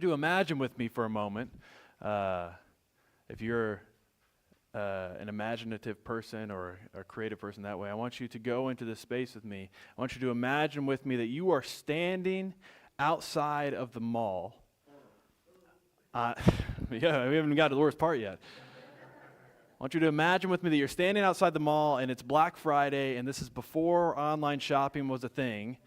you to imagine with me for a moment, if you're an imaginative person or a creative person that way, I want you to go into this space with me. I want you to imagine with me that you are standing outside of the mall. Yeah, we haven't even got to the worst part yet. I want you to imagine with me that you're standing outside the mall and it's Black Friday, and this is before online shopping was a thing.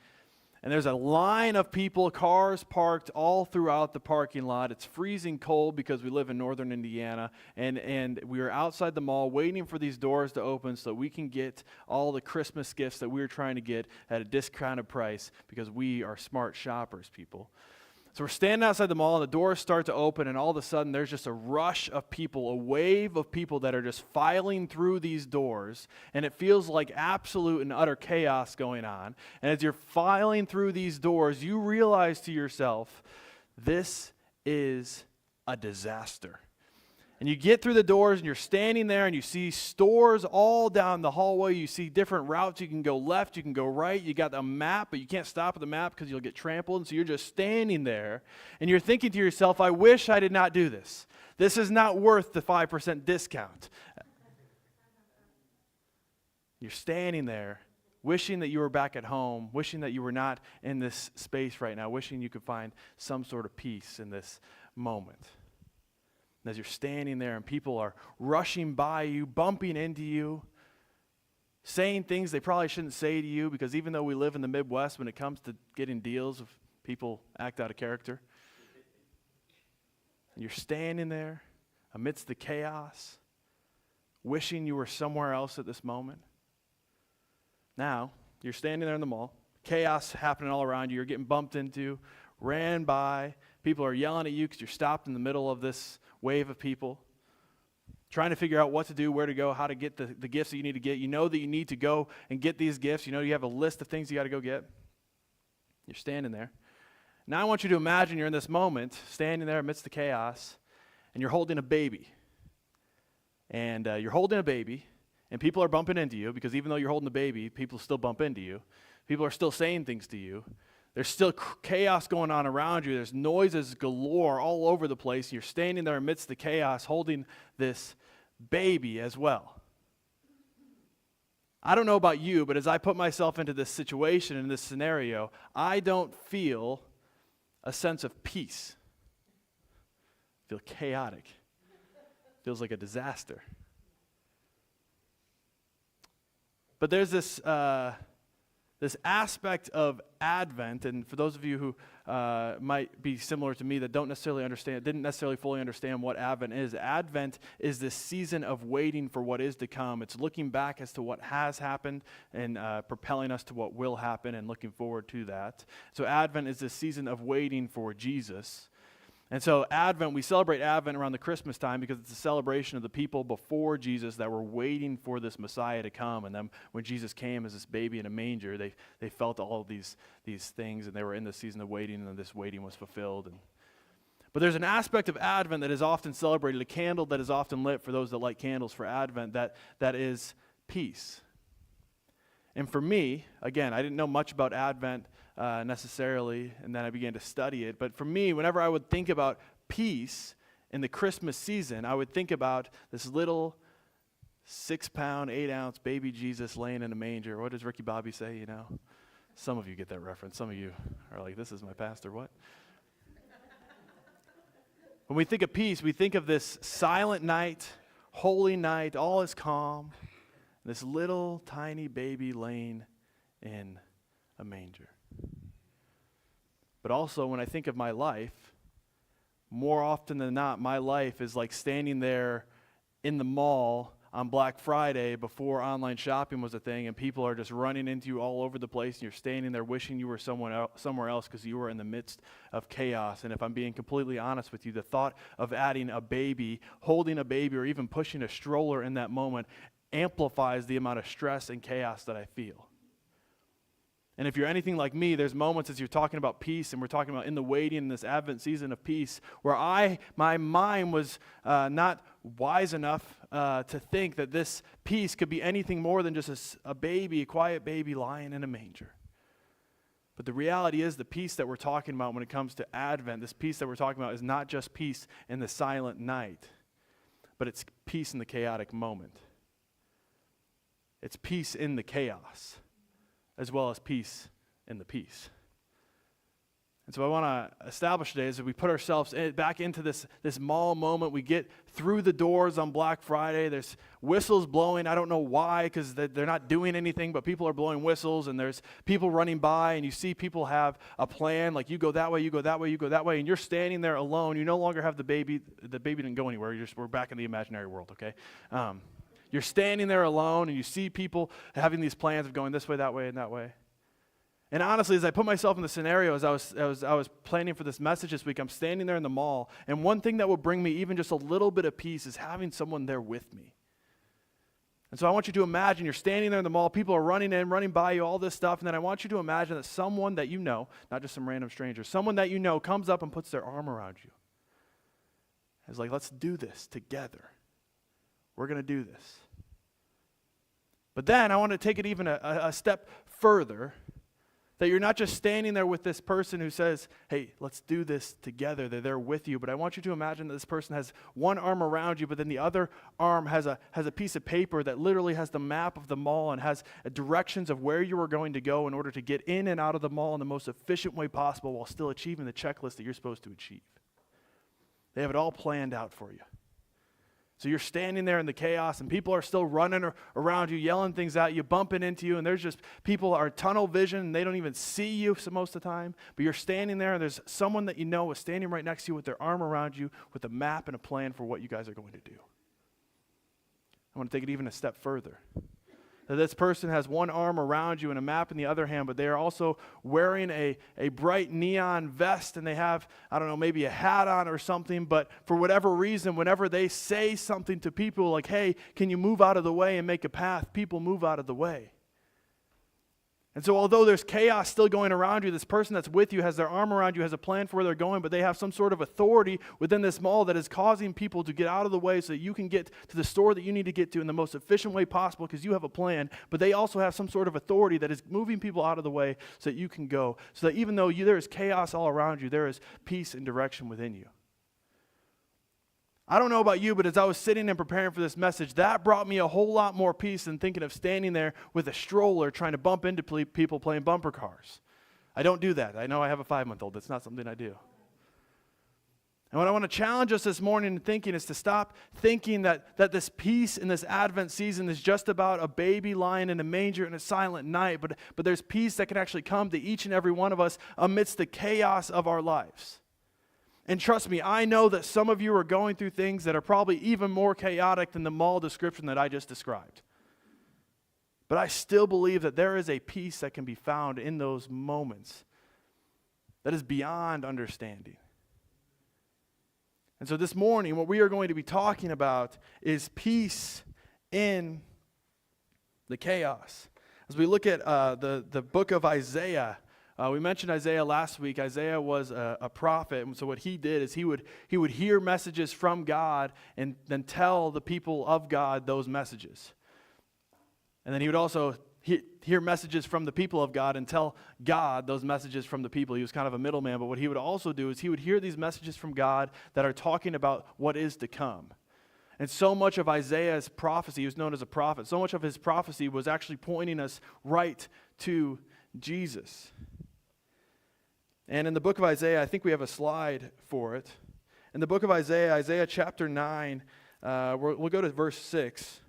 And there's a line of people, cars parked all throughout the parking lot. It's freezing cold because we live in northern Indiana. And we are outside the mall waiting for these doors to open so we can get all the Christmas gifts that we're trying to get at a discounted price because we are smart shoppers, people. So we're standing outside the mall, and the doors start to open, and all of a sudden there's just a rush of people, a wave of people that are just filing through these doors, and it feels like absolute and utter chaos going on. And as you're filing through these doors, you realize to yourself, this is a disaster. And you get through the doors, and you're standing there, and you see stores all down the hallway. You see different routes. You can go left, you can go right. You got a map, but you can't stop at the map because you'll get trampled. And so you're just standing there, and you're thinking to yourself, I wish I did not do this. This is not worth the 5% discount. You're standing there, wishing that you were back at home, wishing that you were not in this space right now, wishing you could find some sort of peace in this moment. And as you're standing there and people are rushing by you, bumping into you, saying things they probably shouldn't say to you, because even though we live in the Midwest, when it comes to getting deals, people act out of character. And you're standing there amidst the chaos, wishing you were somewhere else at this moment. Now, you're standing there in the mall, chaos happening all around you, you're getting bumped into, ran by, people are yelling at you because you're stopped in the middle of this wave of people, trying to figure out what to do, where to go, how to get the gifts that you need to get. You know that you need to go and get these gifts. You know you have a list of things you got to go get. You're standing there. Now I want you to imagine you're in this moment, standing there amidst the chaos, and you're holding a baby. And you're holding a baby, and people are bumping into you, because even though you're holding a baby, people still bump into you. People are still saying things to you. There's still chaos going on around you. There's noises galore all over the place. You're standing there amidst the chaos holding this baby as well. I don't know about you, but as I put myself into this situation, in this scenario, I don't feel a sense of peace. I feel chaotic. It feels like a disaster. But there's this aspect of Advent, and for those of you who might be similar to me that didn't necessarily fully understand what Advent is this season of waiting for what is to come. It's looking back as to what has happened and propelling us to what will happen and looking forward to that. So Advent is this season of waiting for Jesus. And so we celebrate Advent around the Christmas time because it's a celebration of the people before Jesus that were waiting for this Messiah to come. And then when Jesus came as this baby in a manger, they felt all of these things, and they were in the season of waiting, and this waiting was fulfilled. But there's an aspect of Advent that is often celebrated, a candle that is often lit for those that light candles for Advent, that is peace. And for me, again, I didn't know much about Advent necessarily, and then I began to study it. But for me, whenever I would think about peace in the Christmas season, I would think about this little 6-pound, 8-ounce baby Jesus laying in a manger. What does Ricky Bobby say, you know? Some of you get that reference. Some of you are like, this is my pastor, what? When we think of peace, we think of this silent night, holy night, all is calm, this little tiny baby laying in a manger. But also, when I think of my life, more often than not, my life is like standing there in the mall on Black Friday before online shopping was a thing, and people are just running into you all over the place, and you're standing there wishing you were somewhere else because you were in the midst of chaos. And if I'm being completely honest with you, the thought of adding a baby, holding a baby, or even pushing a stroller in that moment amplifies the amount of stress and chaos that I feel. And if you're anything like me, there's moments as you're talking about peace, and we're talking about in the waiting in this Advent season of peace, where my mind was not wise enough to think that this peace could be anything more than just a baby, a quiet baby lying in a manger. But the reality is the peace that we're talking about when it comes to Advent, this peace that we're talking about is not just peace in the silent night, but it's peace in the chaotic moment. It's peace in the chaos, as well as peace in the peace. And so I want to establish today is that we put ourselves back into this mall moment. We get through the doors on Black Friday. There's whistles blowing. I don't know why, because they're not doing anything, but people are blowing whistles, and there's people running by, and you see people have a plan, like you go that way, you go that way, you go that way, and you're standing there alone. You no longer have the baby. The baby didn't go anywhere. We're back in the imaginary world, okay? You're standing there alone, and you see people having these plans of going this way, that way, and that way. And honestly, as I put myself in the scenario, as I was planning for this message this week, I'm standing there in the mall, and one thing that will bring me even just a little bit of peace is having someone there with me. And so I want you to imagine you're standing there in the mall, people are running in, running by you, all this stuff, and then I want you to imagine that someone that you know, not just some random stranger, someone that you know comes up and puts their arm around you. It's like, let's do this together. We're going to do this. But then I want to take it even a step further. That you're not just standing there with this person who says, hey, let's do this together. They're there with you. But I want you to imagine that this person has one arm around you, but then the other arm has a piece of paper that literally has the map of the mall and has directions of where you are going to go in order to get in and out of the mall in the most efficient way possible while still achieving the checklist that you're supposed to achieve. They have it all planned out for you. So you're standing there in the chaos, and people are still running around you, yelling things at you, bumping into you, and there's just people are tunnel vision, and they don't even see you most of the time. But you're standing there, and there's someone that you know is standing right next to you with their arm around you with a map and a plan for what you guys are going to do. I want to take it even a step further. That this person has one arm around you and a map in the other hand, but they are also wearing a bright neon vest, and they have, I don't know, maybe a hat on or something, but for whatever reason, whenever they say something to people like, hey, can you move out of the way and make a path, people move out of the way. And so although there's chaos still going around you, this person that's with you has their arm around you, has a plan for where they're going, but they have some sort of authority within this mall that is causing people to get out of the way so that you can get to the store that you need to get to in the most efficient way possible because you have a plan, but they also have some sort of authority that is moving people out of the way so that you can go, so that even though there is chaos all around you, there is peace and direction within you. I don't know about you, but as I was sitting and preparing for this message, that brought me a whole lot more peace than thinking of standing there with a stroller trying to bump into people playing bumper cars. I don't do that. I know I have a 5-month-old. That's not something I do. And what I want to challenge us this morning in thinking is to stop thinking that this peace in this Advent season is just about a baby lying in a manger in a silent night, but there's peace that can actually come to each and every one of us amidst the chaos of our lives. And trust me, I know that some of you are going through things that are probably even more chaotic than the mall description that I just described. But I still believe that there is a peace that can be found in those moments that is beyond understanding. And so this morning, what we are going to be talking about is peace in the chaos. As we look at the book of Isaiah, we mentioned Isaiah last week. Isaiah was a prophet, and so what he did is he would hear messages from God and then tell the people of God those messages. And then he would also hear messages from the people of God and tell God those messages from the people. He was kind of a middleman, but what he would also do is he would hear these messages from God that are talking about what is to come. And so much of Isaiah's prophecy, he was known as a prophet, so much of his prophecy was actually pointing us right to Jesus. And in the book of Isaiah, I think we have a slide for it. In the book of Isaiah, Isaiah chapter 9, we'll go to verse 6.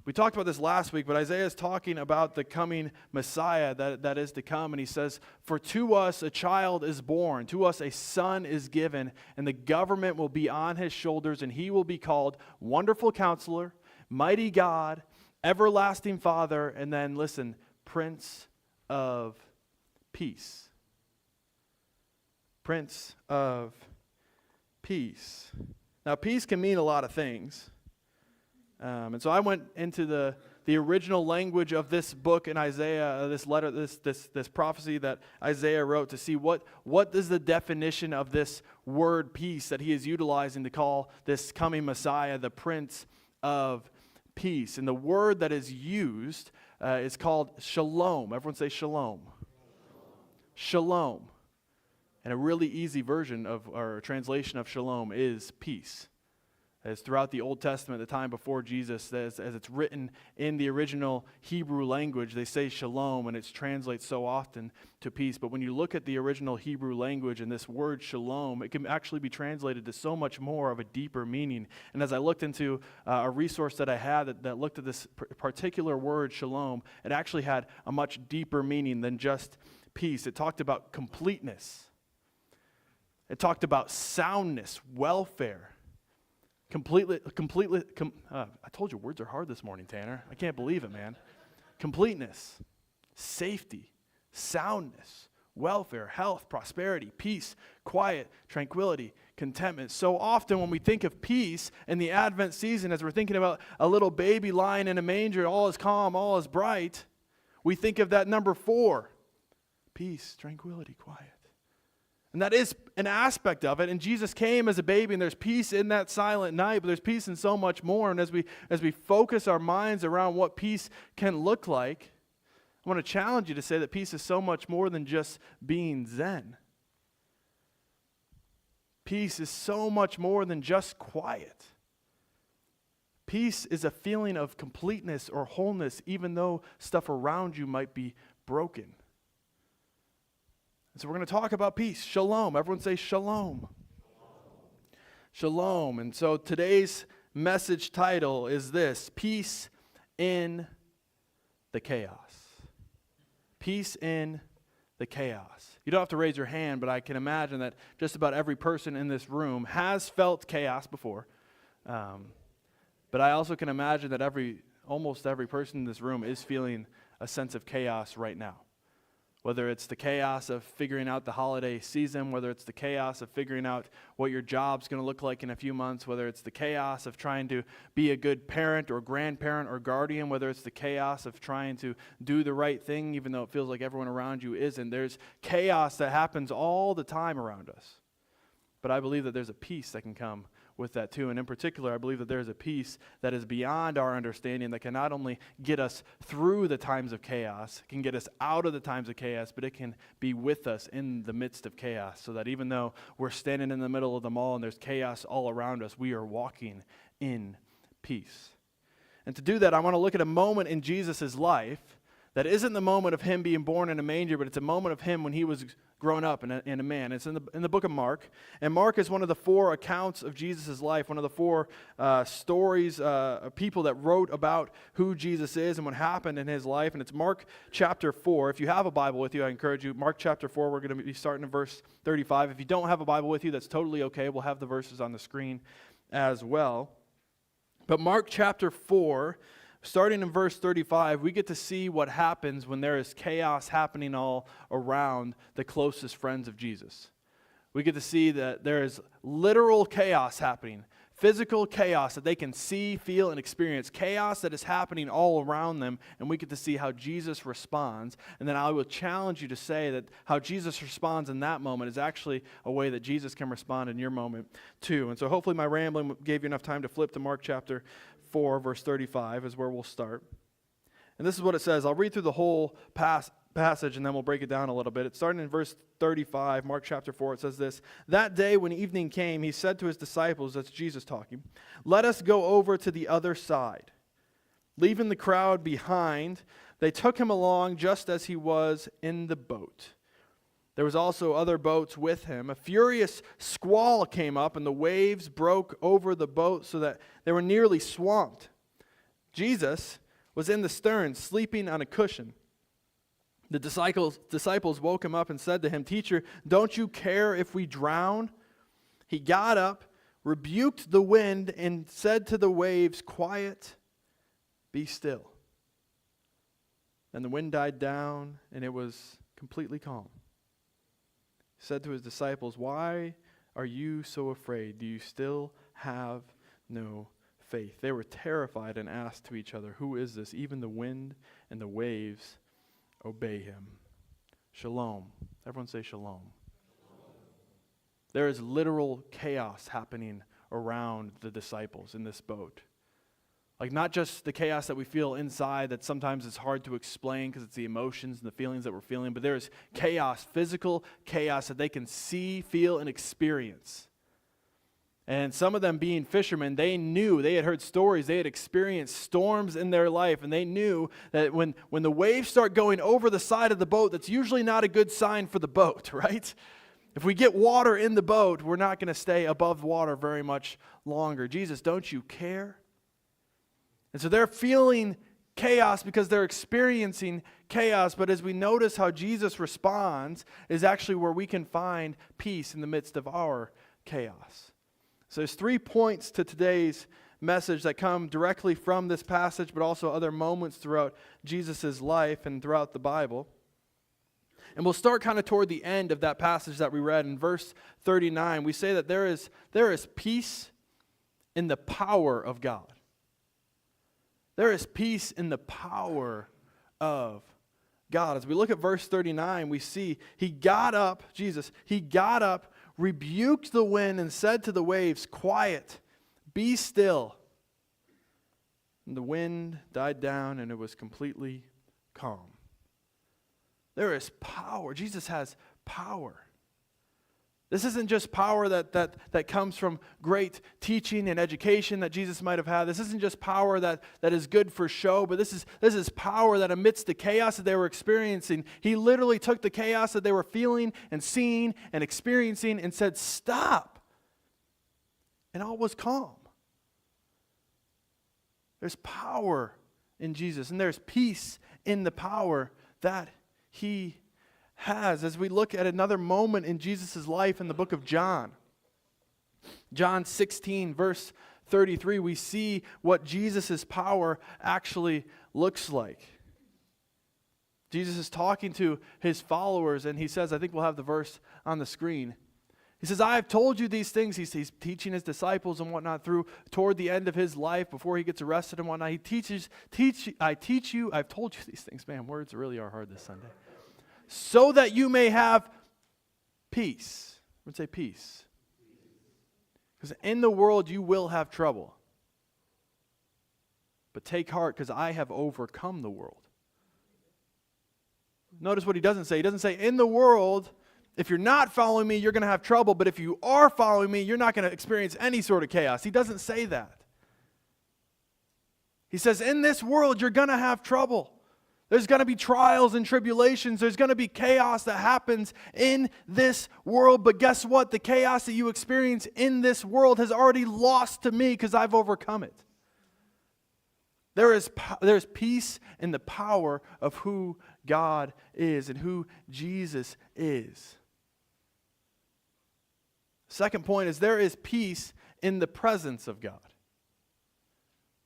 We talked about this last week, but Isaiah is talking about the coming Messiah that is to come. And he says, for to us a child is born, to us a son is given, and the government will be on his shoulders, and he will be called Wonderful Counselor, Mighty God, Everlasting Father, and then, listen, Prince of Peace. Prince of Peace. Now, peace can mean a lot of things. And so I went into the original language of this book in Isaiah, this letter, this prophecy that Isaiah wrote to see what is the definition of this word peace that he is utilizing to call this coming Messiah the Prince of Peace. And the word that is used is called shalom. Everyone say shalom. Shalom. And a really easy version of, or translation of shalom is peace. As throughout the Old Testament, the time before Jesus, as it's written in the original Hebrew language, they say shalom, and it translates so often to peace. But when you look at the original Hebrew language and this word shalom, it can actually be translated to so much more of a deeper meaning. And as I looked into a resource that I had that looked at this particular word shalom, it actually had a much deeper meaning than just peace. It talked about completeness. It talked about soundness, welfare. I told you words are hard this morning, Tanner. I can't believe it, man. Completeness, safety, soundness, welfare, health, prosperity, peace, quiet, tranquility, contentment. So often when we think of peace in the Advent season, as we're thinking about a little baby lying in a manger, all is calm, all is bright, we think of that number 4, peace, tranquility, quiet. And that is an aspect of it. And Jesus came as a baby, and there's peace in that silent night, but there's peace in so much more. And as we focus our minds around what peace can look like, I want to challenge you to say that peace is so much more than just being zen. Peace is so much more than just quiet. Peace is a feeling of completeness or wholeness, even though stuff around you might be broken. And so we're going to talk about peace. Shalom. Everyone say shalom. Shalom. And so today's message title is this: Peace in the Chaos. Peace in the chaos. You don't have to raise your hand, but I can imagine that just about every person in this room has felt chaos before. But I also can imagine that almost every person in this room is feeling a sense of chaos right now. Whether it's the chaos of figuring out the holiday season, whether it's the chaos of figuring out what your job's going to look like in a few months, whether it's the chaos of trying to be a good parent or grandparent or guardian, whether it's the chaos of trying to do the right thing even though it feels like everyone around you isn't. There's chaos that happens all the time around us. But I believe that there's a peace that can come with that too. And in particular, I believe that there's a peace that is beyond our understanding that can not only get us through the times of chaos, can get us out of the times of chaos, but it can be with us in the midst of chaos, so that even though we're standing in the middle of the mall and there's chaos all around us, we are walking in peace. And to do that, I want to look at a moment in Jesus' life that isn't the moment of him being born in a manger, but it's a moment of him when he was grown up and a man. It's in the book of Mark. And Mark is one of the 4 accounts of Jesus' life, one of the 4 stories, people that wrote about who Jesus is and what happened in his life. And it's Mark chapter 4. If you have a Bible with you, I encourage you. Mark chapter 4, we're going to be starting in verse 35. If you don't have a Bible with you, that's totally okay. We'll have the verses on the screen as well. But Mark chapter 4, starting in verse 35, we get to see what happens when there is chaos happening all around the closest friends of Jesus. We get to see that there is literal chaos happening, physical chaos that they can see, feel, and experience, chaos that is happening all around them, and we get to see how Jesus responds. And then I will challenge you to say that how Jesus responds in that moment is actually a way that Jesus can respond in your moment too. And so hopefully my rambling gave you enough time to flip to Mark chapter 4, verse 35 is where we'll start. And this is what it says. I'll read through the whole passage and then we'll break it down a little bit. It's starting in verse 35, Mark chapter 4. It says this: That day when evening came, he said to his disciples, that's Jesus talking, "Let us go over to the other side." Leaving the crowd behind, they took him along just as he was in the boat. There was also other boats with him. A furious squall came up, and the waves broke over the boat so that they were nearly swamped. Jesus was in the stern, sleeping on a cushion. The disciples woke him up and said to him, "Teacher, don't you care if we drown?" He got up, rebuked the wind, and said to the waves, "Quiet, be still." And the wind died down, and it was completely calm. He said to his disciples, "Why are you so afraid? Do you still have no faith?" They were terrified and asked to each other, "Who is this? Even the wind and the waves obey him." Shalom. Everyone say shalom. There is literal chaos happening around the disciples in this boat. Like not just the chaos that we feel inside that sometimes it's hard to explain because it's the emotions and the feelings that we're feeling, but there is chaos, physical chaos that they can see, feel, and experience. And some of them being fishermen, they knew, they had heard stories, they had experienced storms in their life, and they knew that when the waves start going over the side of the boat, that's usually not a good sign for the boat, right? If we get water in the boat, we're not going to stay above water very much longer. Jesus, don't you care? And so they're feeling chaos because they're experiencing chaos, but as we notice how Jesus responds is actually where we can find peace in the midst of our chaos. So there's 3 points to today's message that come directly from this passage, but also other moments throughout Jesus' life and throughout the Bible. And we'll start kind of toward the end of that passage that we read in verse 39. We say that there is peace in the power of God. There is peace in the power of God. As we look at verse 39, we see he got up, rebuked the wind and said to the waves, "Quiet, be still." And the wind died down and it was completely calm. There is power. Jesus has power. This isn't just power that comes from great teaching and education that Jesus might have had. This isn't just power that is good for show, but this is power that amidst the chaos that they were experiencing, he literally took the chaos that they were feeling and seeing and experiencing and said, "Stop." And all was calm. There's power in Jesus, and there's peace in the power that he has. As we look at another moment in Jesus' life in the book of John, John 16, verse 33, we see what Jesus' power actually looks like. Jesus is talking to his followers, and he says, I think we'll have the verse on the screen. He says, "I have told you these things." He's teaching his disciples and whatnot toward the end of his life before he gets arrested and whatnot. He teaches, I've told you these things. Man, words really are hard this Sunday. "So that you may have peace." I would say peace. Because in the world you will have trouble. But take heart, because I have overcome the world. Notice what he doesn't say. He doesn't say, in the world, if you're not following me, you're going to have trouble. But if you are following me, you're not going to experience any sort of chaos. He doesn't say that. He says, in this world, you're going to have trouble. There's going to be trials and tribulations. There's going to be chaos that happens in this world. But guess what? The chaos that you experience in this world has already lost to me because I've overcome it. There's peace in the power of who God is and who Jesus is. Second point is there is peace in the presence of God.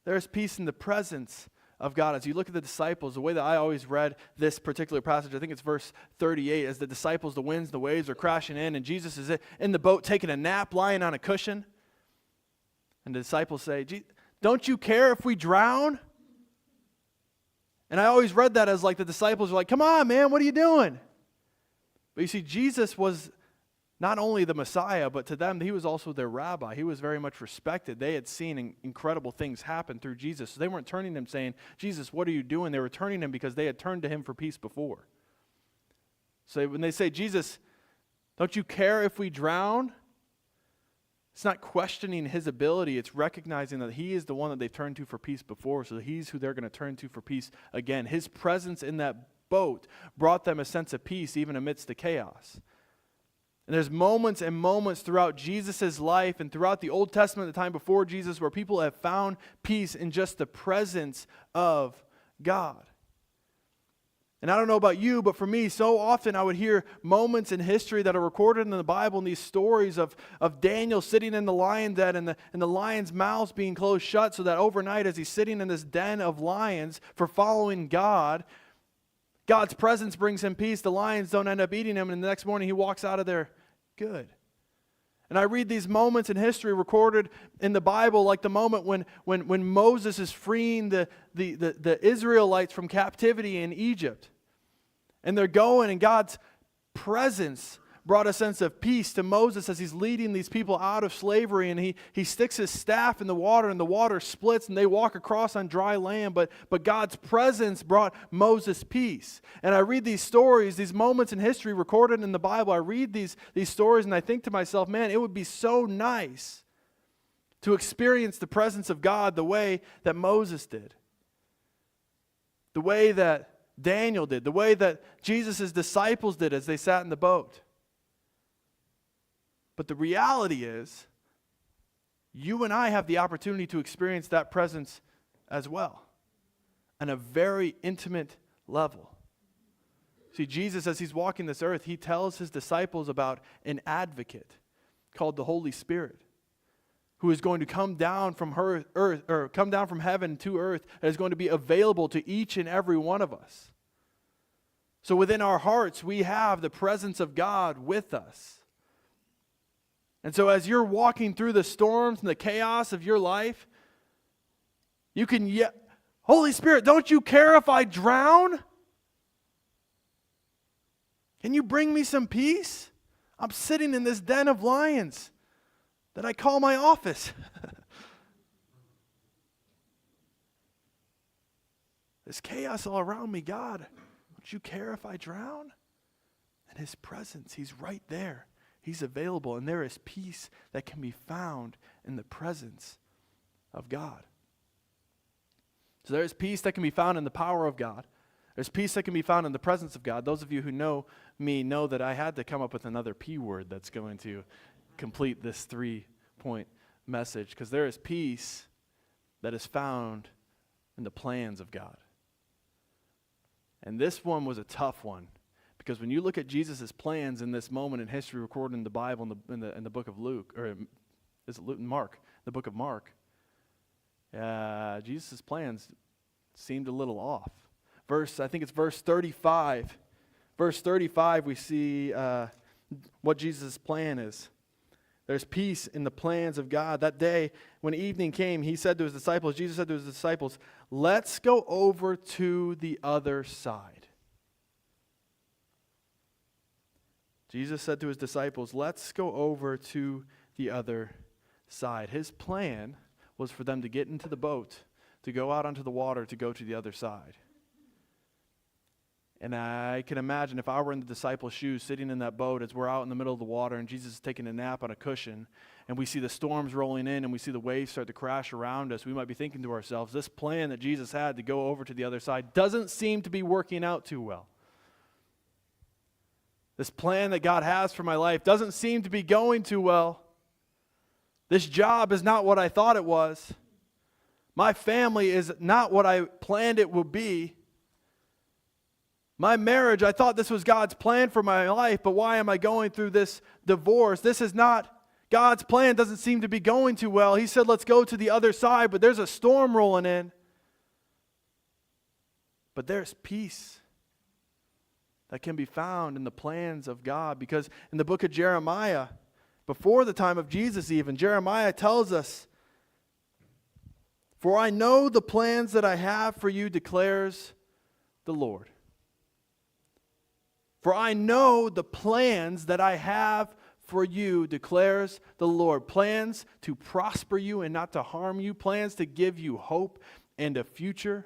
There is peace in the presence of God. As you look at the disciples, the way that I always read this particular passage, I think it's verse 38, as the disciples, the winds, the waves are crashing in, and Jesus is in the boat taking a nap, lying on a cushion. And the disciples say, "Don't you care if we drown?" And I always read that as like the disciples were like, "Come on, man, what are you doing?" But you see, Jesus was not only the Messiah, but to them, he was also their rabbi. He was very much respected. They had seen incredible things happen through Jesus. So they weren't turning to him saying, "Jesus, what are you doing?" They were turning to him because they had turned to him for peace before. So when they say, "Jesus, don't you care if we drown?" It's not questioning his ability. It's recognizing that he is the one that they've turned to for peace before. So he's who they're going to turn to for peace again. His presence in that boat brought them a sense of peace even amidst the chaos. And there's moments and moments throughout Jesus' life and throughout the Old Testament, the time before Jesus, where people have found peace in just the presence of God. And I don't know about you, but for me, so often I would hear moments in history that are recorded in the Bible and these stories of Daniel sitting in the lion den and the lions' mouths being closed shut so that overnight as he's sitting in this den of lions for following God, God's presence brings him peace. The lions don't end up eating him, and the next morning he walks out of there good. And I read these moments in history recorded in the Bible, like the moment when Moses is freeing the Israelites from captivity in Egypt. And they're going, and God's presence brought a sense of peace to Moses as he's leading these people out of slavery, and he sticks his staff in the water, and the water splits, and they walk across on dry land. But God's presence brought Moses peace. And I read these stories, these moments in history recorded in the Bible. I read these stories, and I think to myself, man, it would be so nice to experience the presence of God the way that Moses did, the way that Daniel did, the way that Jesus' disciples did as they sat in the boat. But the reality is, you and I have the opportunity to experience that presence as well, on a very intimate level. See, Jesus, as he's walking this earth, he tells his disciples about an advocate called the Holy Spirit, who is going to come down from come down from heaven to earth, and is going to be available to each and every one of us. So within our hearts, we have the presence of God with us. And so as you're walking through the storms and the chaos of your life, you can yell, Holy Spirit, don't you care if I drown? Can you bring me some peace? I'm sitting in this den of lions that I call my office. There's chaos all around me. God, don't you care if I drown? And his presence, he's right there. He's available, and there is peace that can be found in the presence of God. So there is peace that can be found in the power of God. There's peace that can be found in the presence of God. Those of you who know me know that I had to come up with another P word that's going to complete this 3-point message, because there is peace that is found in the plans of God. And this one was a tough one, because when you look at Jesus' plans in this moment in history recorded in the Bible, in the book of Luke, or is it Luke and Mark, the book of Mark, Jesus' plans seemed a little off. I think it's verse 35. Verse 35, we see what Jesus' plan is. There's peace in the plans of God. That day, when evening came, Jesus said to his disciples, let's go over to the other side. Jesus said to his disciples, let's go over to the other side. His plan was for them to get into the boat, to go out onto the water, to go to the other side. And I can imagine if I were in the disciples' shoes sitting in that boat as we're out in the middle of the water and Jesus is taking a nap on a cushion and we see the storms rolling in and we see the waves start to crash around us, we might be thinking to ourselves, this plan that Jesus had to go over to the other side doesn't seem to be working out too well. This plan that God has for my life doesn't seem to be going too well. This job is not what I thought it was. My family is not what I planned it would be. My marriage, I thought this was God's plan for my life, but why am I going through this divorce? This is not God's plan. Doesn't seem to be going too well. He said, let's go to the other side, but there's a storm rolling in. But there's peace that can be found in the plans of God, because in the book of Jeremiah, before the time of Jesus even, Jeremiah tells us, for I know the plans that I have for you, declares the Lord. For I know the plans that I have for you, declares the Lord. Plans to prosper you and not to harm you. Plans to give you hope and a future.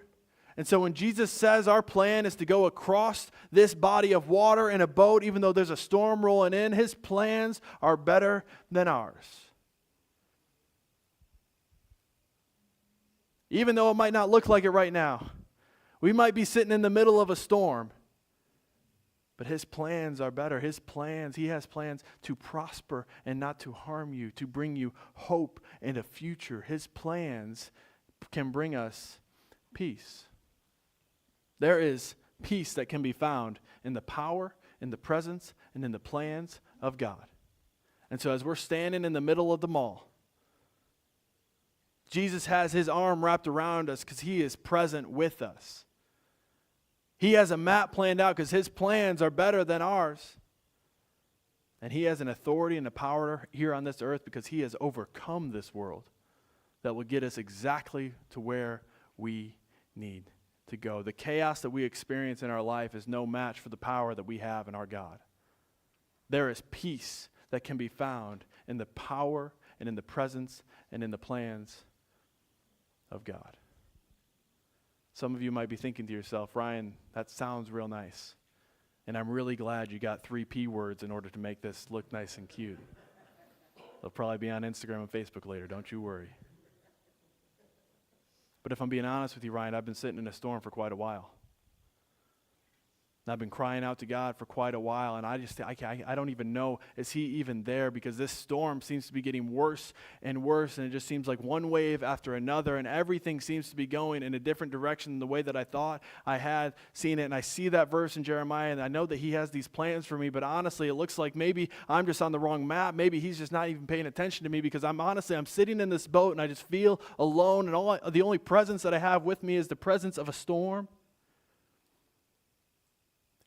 And so when Jesus says our plan is to go across this body of water in a boat, even though there's a storm rolling in, his plans are better than ours. Even though it might not look like it right now. We might be sitting in the middle of a storm. But his plans are better. He has plans to prosper and not to harm you, to bring you hope and a future. His plans can bring us peace. There is peace that can be found in the power, in the presence, and in the plans of God. And so as we're standing in the middle of the mall, Jesus has his arm wrapped around us because he is present with us. He has a map planned out because his plans are better than ours. And he has an authority and a power here on this earth because he has overcome this world that will get us exactly to where we need to go. The chaos that we experience in our life is no match for the power that we have in our God. there is peace that can be found in the power and in the presence and in the plans of God. Some of you might be thinking to yourself, Ryan, that sounds real nice. And I'm really glad you got 3 P words in order to make this look nice and cute. They'll probably be on Instagram and Facebook later, don't you worry. But if I'm being honest with you, Ryan, I've been sitting in a storm for quite a while. And I've been crying out to God for quite a while, and I don't even know, is he even there? Because this storm seems to be getting worse and worse, and it just seems like one wave after another, and everything seems to be going in a different direction than the way that I thought I had seen it. And I see that verse in Jeremiah, and I know that he has these plans for me, but honestly, it looks like maybe I'm just on the wrong map. Maybe he's just not even paying attention to me, because I'm sitting in this boat, and I just feel alone, and the only presence that I have with me is the presence of a storm.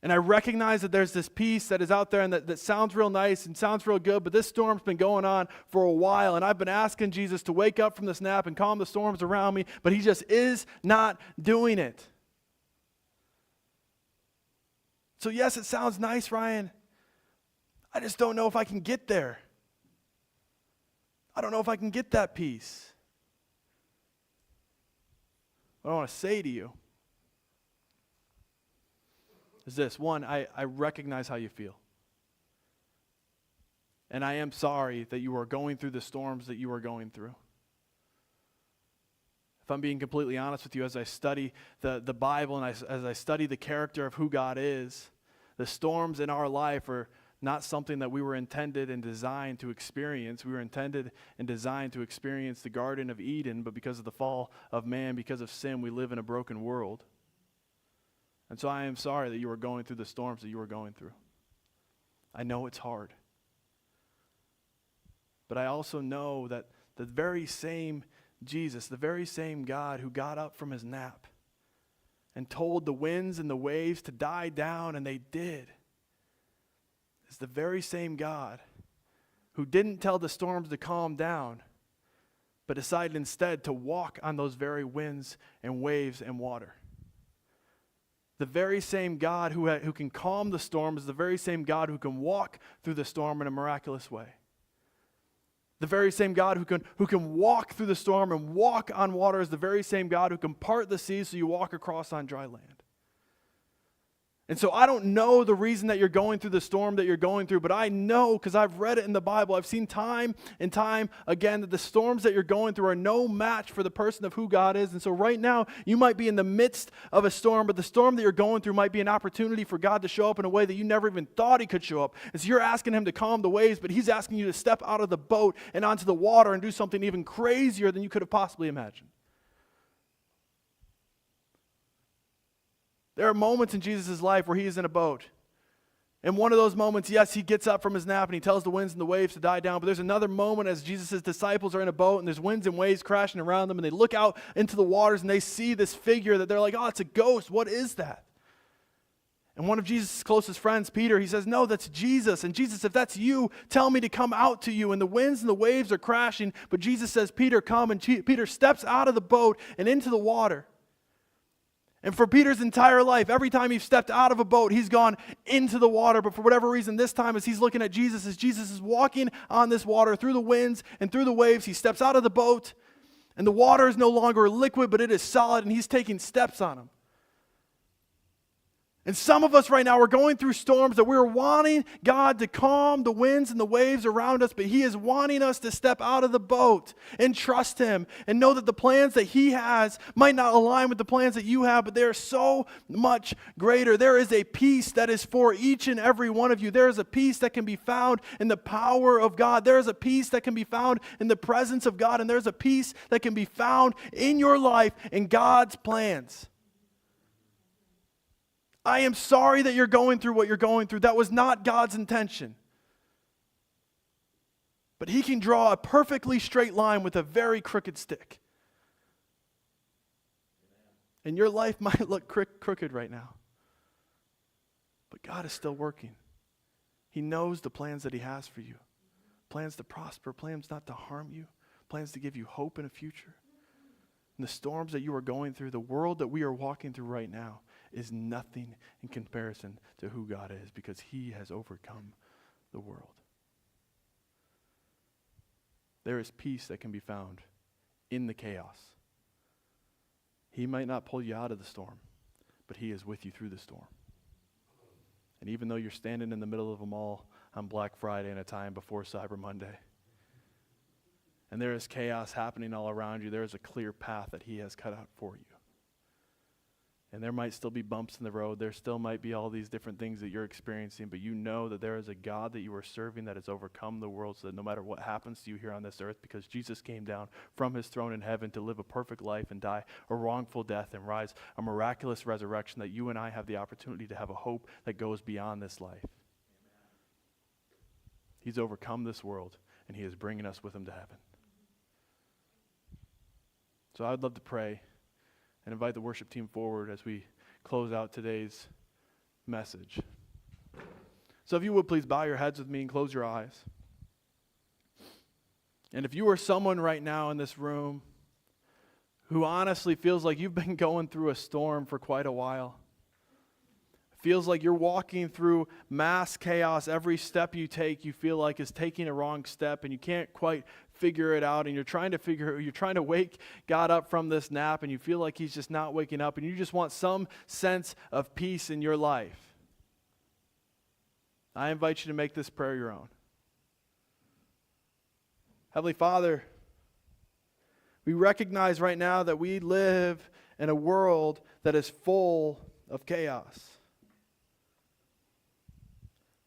And I recognize that there's this peace that is out there and that sounds real nice and sounds real good, but this storm's been going on for a while, and I've been asking Jesus to wake up from this nap and calm the storms around me, but he just is not doing it. So yes, it sounds nice, Ryan. I just don't know if I can get there. I don't know if I can get that peace. What I want to say to you is this. One, I recognize how you feel. And I am sorry that you are going through the storms that you are going through. If I'm being completely honest with you, as I study the Bible and as I study the character of who God is, the storms in our life are not something that we were intended and designed to experience. We were intended and designed to experience the Garden of Eden, but because of the fall of man, because of sin, we live in a broken world. And so I am sorry that you are going through the storms that you are going through. I know it's hard. But I also know that the very same Jesus, the very same God who got up from his nap and told the winds and the waves to die down, and they did, is the very same God who didn't tell the storms to calm down, but decided instead to walk on those very winds and waves and water. The very same God who can calm the storm is the very same God who can walk through the storm in a miraculous way. The very same God who can walk through the storm and walk on water is the very same God who can part the sea so you walk across on dry land. And so I don't know the reason that you're going through the storm that you're going through, but I know because I've read it in the Bible. I've seen time and time again that the storms that you're going through are no match for the person of who God is. And so right now, you might be in the midst of a storm, but the storm that you're going through might be an opportunity for God to show up in a way that you never even thought he could show up. And so you're asking him to calm the waves, but he's asking you to step out of the boat and onto the water and do something even crazier than you could have possibly imagined. There are moments in Jesus' life where he is in a boat. And one of those moments, yes, he gets up from his nap and he tells the winds and the waves to die down. But there's another moment as Jesus' disciples are in a boat and there's winds and waves crashing around them, and they look out into the waters and they see this figure that they're like, oh, it's a ghost. What is that? And one of Jesus' closest friends, Peter, he says, no, that's Jesus. And Jesus, if that's you, tell me to come out to you. And the winds and the waves are crashing. But Jesus says, Peter, come. And Peter steps out of the boat and into the water. And for Peter's entire life, every time he's stepped out of a boat, he's gone into the water. But for whatever reason, this time as he's looking at Jesus, as Jesus is walking on this water through the winds and through the waves, he steps out of the boat, and the water is no longer liquid, but it is solid, and he's taking steps on them. And some of us right now are going through storms that we're wanting God to calm the winds and the waves around us, but he is wanting us to step out of the boat and trust him and know that the plans that he has might not align with the plans that you have, but they are so much greater. There is a peace that is for each and every one of you. There is a peace that can be found in the power of God. There is a peace that can be found in the presence of God, and there's a peace that can be found in your life in God's plans. I am sorry that you're going through what you're going through. That was not God's intention. But he can draw a perfectly straight line with a very crooked stick. And your life might look crooked right now. But God is still working. He knows the plans that he has for you. Plans to prosper, plans not to harm you, plans to give you hope in a future. And the storms that you are going through, the world that we are walking through right now, is nothing in comparison to who God is, because he has overcome the world. There is peace that can be found in the chaos. He might not pull you out of the storm, but he is with you through the storm. And even though you're standing in the middle of a mall on Black Friday in a time before Cyber Monday, and there is chaos happening all around you, there is a clear path that he has cut out for you. And there might still be bumps in the road. There still might be all these different things that you're experiencing, but you know that there is a God that you are serving that has overcome the world, so that no matter what happens to you here on this earth, because Jesus came down from his throne in heaven to live a perfect life and die a wrongful death and rise a miraculous resurrection, that you and I have the opportunity to have a hope that goes beyond this life. Amen. He's overcome this world, and he is bringing us with him to heaven. So I would love to pray and invite the worship team forward as we close out today's message. So if you would please bow your heads with me and close your eyes. And if you are someone right now in this room who honestly feels like you've been going through a storm for quite a while, feels like you're walking through mass chaos, every step you take you feel like is taking a wrong step, and you can't quite figure it out, and you're trying to wake God up from this nap, and you feel like he's just not waking up, and you just want some sense of peace in your life, I invite you to make this prayer your own. Heavenly Father, we recognize right now that we live in a world that is full of chaos.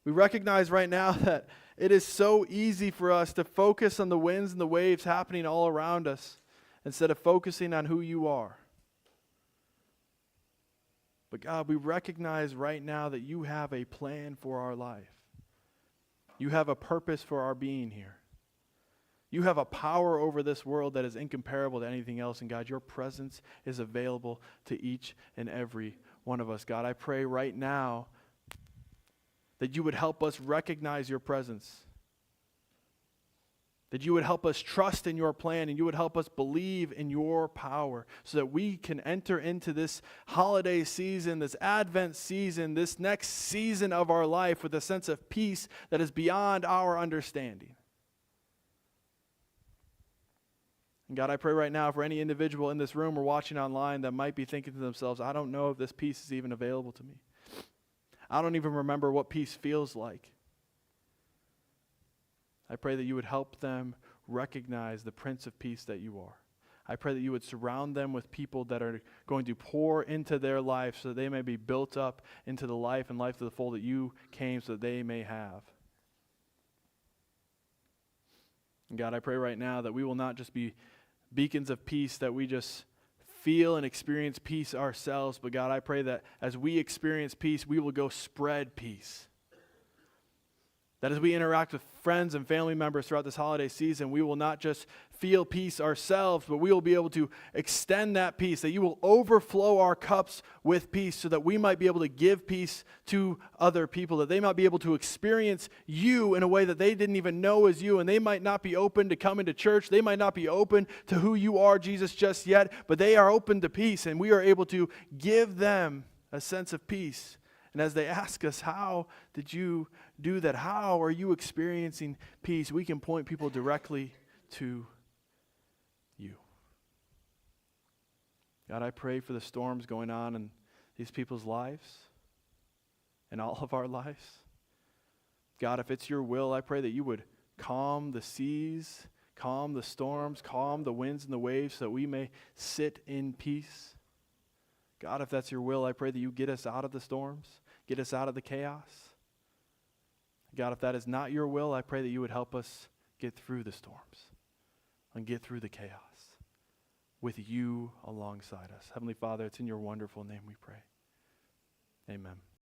We recognize right now that it is so easy for us to focus on the winds and the waves happening all around us instead of focusing on who you are. But God, we recognize right now that you have a plan for our life. You have a purpose for our being here. You have a power over this world that is incomparable to anything else. And God, your presence is available to each and every one of us. God, I pray right now that you would help us recognize your presence, that you would help us trust in your plan, and you would help us believe in your power so that we can enter into this holiday season, this Advent season, this next season of our life with a sense of peace that is beyond our understanding. And God, I pray right now for any individual in this room or watching online that might be thinking to themselves, I don't know if this peace is even available to me. I don't even remember what peace feels like. I pray that you would help them recognize the Prince of Peace that you are. I pray that you would surround them with people that are going to pour into their life so that they may be built up into the life and life to the full that you came so that they may have. And God, I pray right now that we will not just be beacons of peace, that we just feel and experience peace ourselves, but God, I pray that as we experience peace, we will go spread peace. That as we interact with friends and family members throughout this holiday season, we will not just feel peace ourselves, but we will be able to extend that peace, that you will overflow our cups with peace so that we might be able to give peace to other people, that they might be able to experience you in a way that they didn't even know is you, and they might not be open to coming to church. They might not be open to who you are, Jesus, just yet, but they are open to peace, and we are able to give them a sense of peace. And as they ask us, how did you do that? How are you experiencing peace? We can point people directly to you. God, I pray for the storms going on in these people's lives and all of our lives. God, if it's your will, I pray that you would calm the seas, calm the storms, calm the winds and the waves so that we may sit in peace. God, if that's your will, I pray that you get us out of the storms, get us out of the chaos. God, if that is not your will, I pray that you would help us get through the storms and get through the chaos with you alongside us. Heavenly Father, it's in your wonderful name we pray. Amen.